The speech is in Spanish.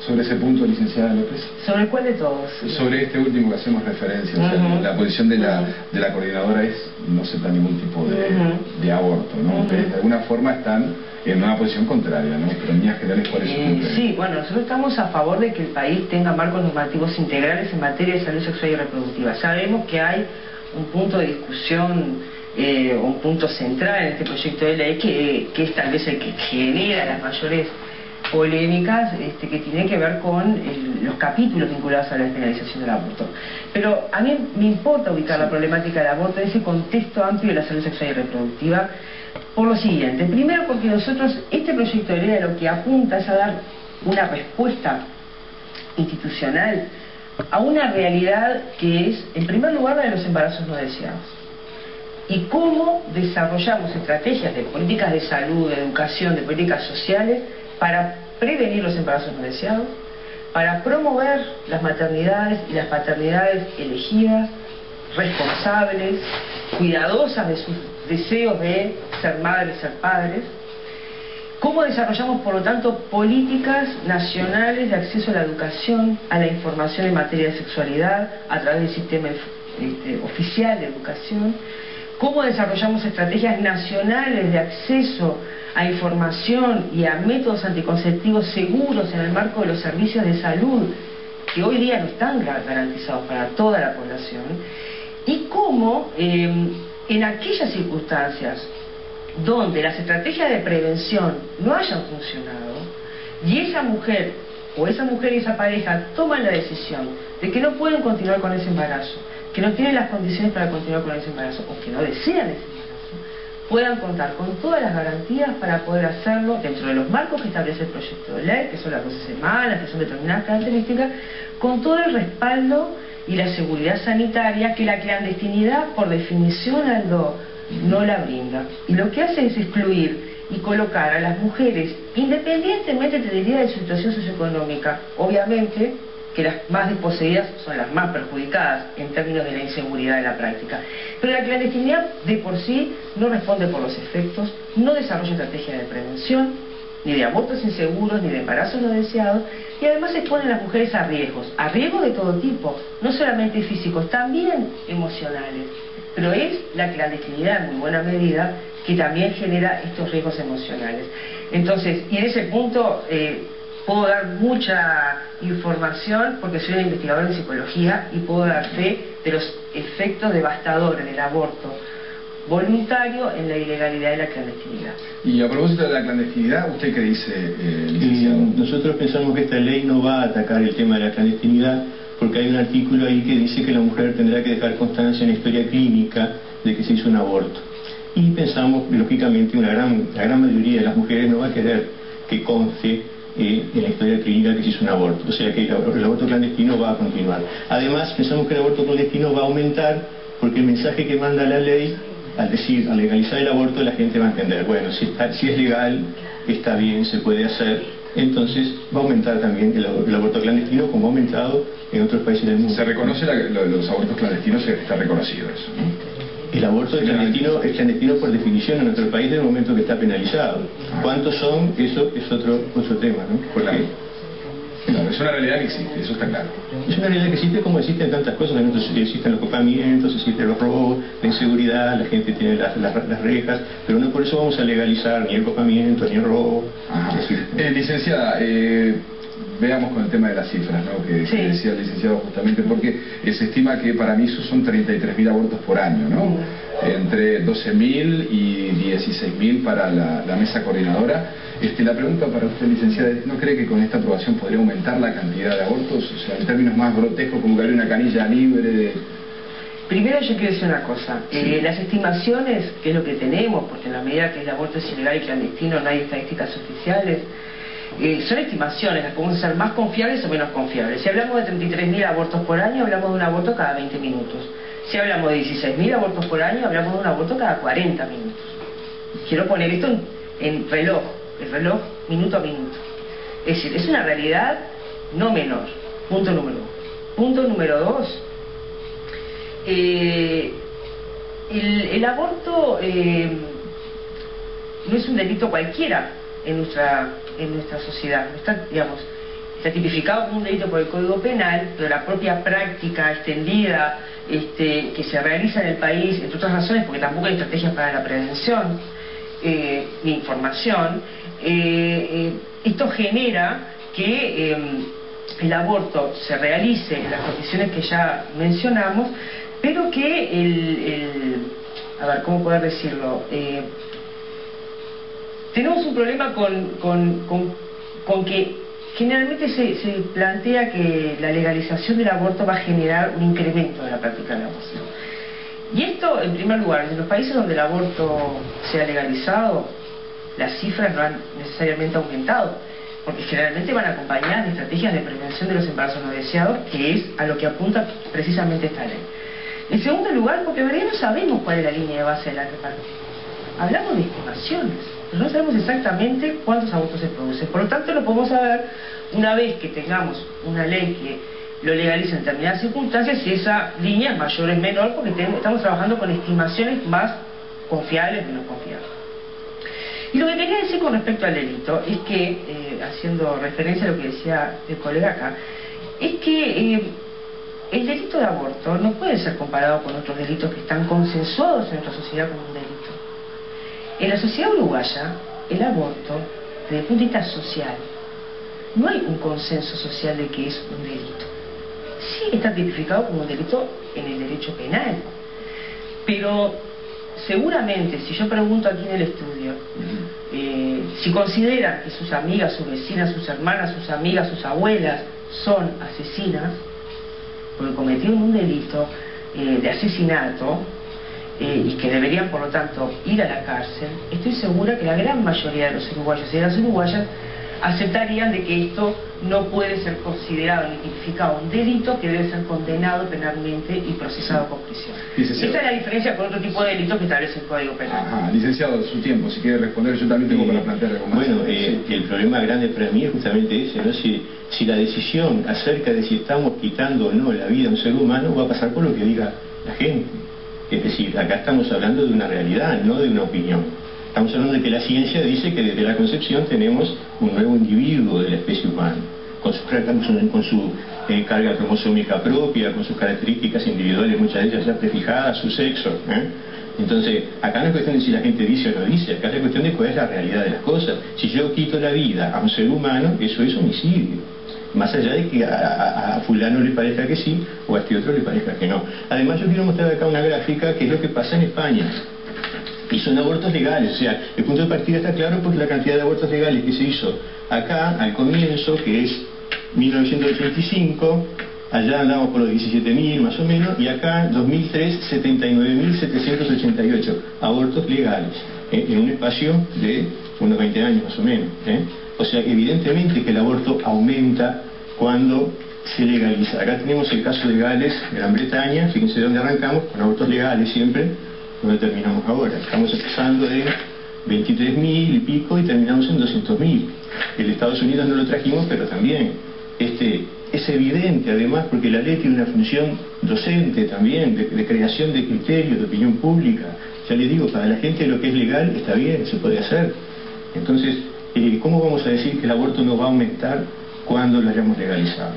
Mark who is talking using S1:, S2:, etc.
S1: sobre ese punto, licenciada López?
S2: ¿Sobre cuál de todos?
S1: Sobre este último que hacemos referencia, o sea, la posición de la coordinadora es no aceptar ningún tipo de aborto, ¿no? Ustedes de alguna forma están en una posición contraria, ¿no? Pero en líneas generales, ¿cuál es su punto?
S2: Sí, bueno, nosotros estamos a favor de que el país tenga marcos normativos integrales en materia de salud sexual y reproductiva. Sabemos que hay un punto de discusión, un punto central en este proyecto de ley que es tal vez el que genera las mayores polémicas, que tiene que ver con los capítulos vinculados a la despenalización del aborto. Pero a mí me importa ubicar la problemática del aborto en ese contexto amplio de la salud sexual y reproductiva por lo siguiente. Primero, porque nosotros, este proyecto de ley a lo que apunta es a dar una respuesta institucional a una realidad que es, en primer lugar, la de los embarazos no deseados. Y cómo desarrollamos estrategias de políticas de salud, de educación, de políticas sociales para prevenir los embarazos no deseados, para promover las maternidades y las paternidades elegidas, responsables, cuidadosas de sus deseos de ser madres, ser padres. ¿Cómo desarrollamos, por lo tanto, políticas nacionales de acceso a la educación, a la información en materia de sexualidad, a través del sistema oficial de educación? ¿Cómo desarrollamos estrategias nacionales de acceso a información y a métodos anticonceptivos seguros en el marco de los servicios de salud, que hoy día no están garantizados para toda la población? Y cómo, en aquellas circunstancias donde las estrategias de prevención no hayan funcionado y esa mujer y esa pareja toman la decisión de que no pueden continuar con ese embarazo, que no tienen las condiciones para continuar con ese embarazo o que no desean ese embarazo, puedan contar con todas las garantías para poder hacerlo dentro de los marcos que establece el proyecto de ley, que son las 12 semanas, que son determinadas características, con todo el respaldo y la seguridad sanitaria que la clandestinidad, por definición, Aldo, no la brinda. Y lo que hace es excluir y colocar a las mujeres, independientemente, te diría, de su situación socioeconómica. Obviamente que las más desposeídas son las más perjudicadas en términos de la inseguridad de la práctica. Pero la clandestinidad de por sí no responde por los efectos, no desarrolla estrategias de prevención, ni de abortos inseguros, ni de embarazos no deseados, y además expone a las mujeres a riesgos de todo tipo, no solamente físicos, también emocionales. Pero es la clandestinidad en muy buena medida que también genera estos riesgos emocionales. Entonces, y en ese punto puedo dar mucha información porque soy una investigadora en psicología y puedo dar fe de los efectos devastadores del aborto voluntario en la ilegalidad y la clandestinidad.
S1: Y a propósito de la clandestinidad, ¿usted qué dice, licenciado?
S3: Nosotros pensamos que esta ley no va a atacar el tema de la clandestinidad, porque hay un artículo ahí que dice que la mujer tendrá que dejar constancia en la historia clínica de que se hizo un aborto. Y pensamos, lógicamente, la gran mayoría de las mujeres no va a querer que conste en la historia clínica que se hizo un aborto. O sea que el aborto clandestino va a continuar. Además, pensamos que el aborto clandestino va a aumentar porque el mensaje que manda la ley, al legalizar el aborto, la gente va a entender, bueno, si es legal, está bien, se puede hacer. Entonces va a aumentar también el aborto clandestino, como ha aumentado en otros países del mundo.
S1: Se reconoce los abortos clandestinos, está reconocido eso, ¿no?
S3: El aborto es clandestino por definición en nuestro país desde el momento que está penalizado. ¿Cuántos son? Eso es otro tema, ¿no? Porque
S1: claro, es una realidad que existe, eso está claro.
S3: Es una realidad que existe como existen tantas cosas. Entonces, existen los copamientos, existen los robos, la inseguridad, la gente tiene las rejas, pero no por eso vamos a legalizar ni el copamiento ni el robo.
S1: Licenciada, veamos con el tema de las cifras, ¿no? que decía el licenciado justamente, porque se estima que para mí son 33.000 abortos por año, ¿no? Entre 12.000 y 16.000 para la mesa coordinadora. La pregunta para usted, licenciada, ¿no cree que con esta aprobación podría aumentar la cantidad de abortos? O sea, en términos más grotescos, como que habría una canilla libre de...
S2: Primero yo quiero decir una cosa, las estimaciones, que es lo que tenemos, porque en la medida que el aborto es ilegal y clandestino no hay estadísticas oficiales, son estimaciones, las podemos hacer más confiables o menos confiables. Si hablamos de 33.000 abortos por año, hablamos de un aborto cada 20 minutos. Si hablamos de 16.000 abortos por año, hablamos de un aborto cada 40 minutos. Quiero poner esto en reloj, el reloj minuto a minuto. Es decir, es una realidad no menor. Punto número uno. Punto número dos. El aborto no es un delito cualquiera en nuestra sociedad. está tipificado como un delito por el Código Penal, pero la propia práctica extendida que se realiza en el país, entre otras razones, porque tampoco hay estrategias para la prevención ni información, esto genera que el aborto se realice en las condiciones que ya mencionamos, pero que a ver, ¿cómo poder decirlo? Tenemos un problema con que generalmente se plantea que la legalización del aborto va a generar un incremento de la práctica del aborto. Y esto, en primer lugar, en los países donde el aborto se ha legalizado, las cifras no han necesariamente aumentado, porque generalmente van acompañadas de estrategias de prevención de los embarazos no deseados, que es a lo que apunta precisamente esta ley. En segundo lugar, porque en realidad no sabemos cuál es la línea de base de la repartición. Hablamos de estimaciones, pero no sabemos exactamente cuántos abortos se producen. Por lo tanto, lo podemos saber una vez que tengamos una ley que lo legalice en determinadas circunstancias, si esa línea es mayor o es menor, porque estamos trabajando con estimaciones más confiables o menos confiables. Y lo que quería decir con respecto al delito es que, haciendo referencia a lo que decía el colega acá, es que el delito de aborto no puede ser comparado con otros delitos que están consensuados en nuestra sociedad como un delito. En la sociedad uruguaya, el aborto, desde el punto de vista social, no hay un consenso social de que es un delito. Sí está tipificado como un delito en el derecho penal, pero seguramente, si yo pregunto aquí en el estudio, si consideran que sus amigas, sus vecinas, sus hermanas, sus amigas, sus abuelas son asesinas, porque cometieron un delito de asesinato, y que deberían, por lo tanto, ir a la cárcel, estoy segura que la gran mayoría de los uruguayos y de las uruguayas aceptarían de que esto no puede ser considerado ni tipificado un delito que debe ser condenado penalmente y procesado con prisión. Esta es la diferencia con otro tipo de delitos que establece el Código Penal.
S1: Ajá, licenciado, su tiempo, si quiere responder, yo también tengo para plantear algo más.
S3: Bueno, el problema grande para mí es justamente ese, ¿no? Si la decisión acerca de si estamos quitando o no la vida a un ser humano va a pasar por lo que diga la gente. Es decir, acá estamos hablando de una realidad, no de una opinión. Estamos hablando de que la ciencia dice que desde la concepción tenemos un nuevo individuo de la especie humana, con su carga cromosómica propia, con sus características individuales, muchas de ellas ya prefijadas, su sexo. Entonces, acá no es cuestión de si la gente dice o no dice, acá es la cuestión de cuál es la realidad de las cosas. Si yo quito la vida a un ser humano, eso es homicidio. Más allá de que a fulano le parezca que sí o a este otro le parezca que no. Además, yo quiero mostrar acá una gráfica que es lo que pasa en España. Y son abortos legales, o sea, el punto de partida está claro porque la cantidad de abortos legales que se hizo acá al comienzo, que es 1985, allá andamos por los 17.000 más o menos, y acá en 2003 79.788 abortos legales, en un espacio de unos 20 años más o menos. O sea, evidentemente que el aborto aumenta cuando se legaliza. Acá tenemos el caso de Gales, Gran Bretaña, fíjense de dónde arrancamos, con abortos legales siempre, donde terminamos ahora. Estamos empezando de 23.000 y pico y terminamos en 200.000. El Estados Unidos no lo trajimos, pero también es evidente además porque la ley tiene una función docente también, de creación de criterios, de opinión pública. Ya les digo, para la gente lo que es legal está bien, se puede hacer. Entonces, ¿cómo vamos a decir que el aborto no va a aumentar cuando lo hayamos legalizado?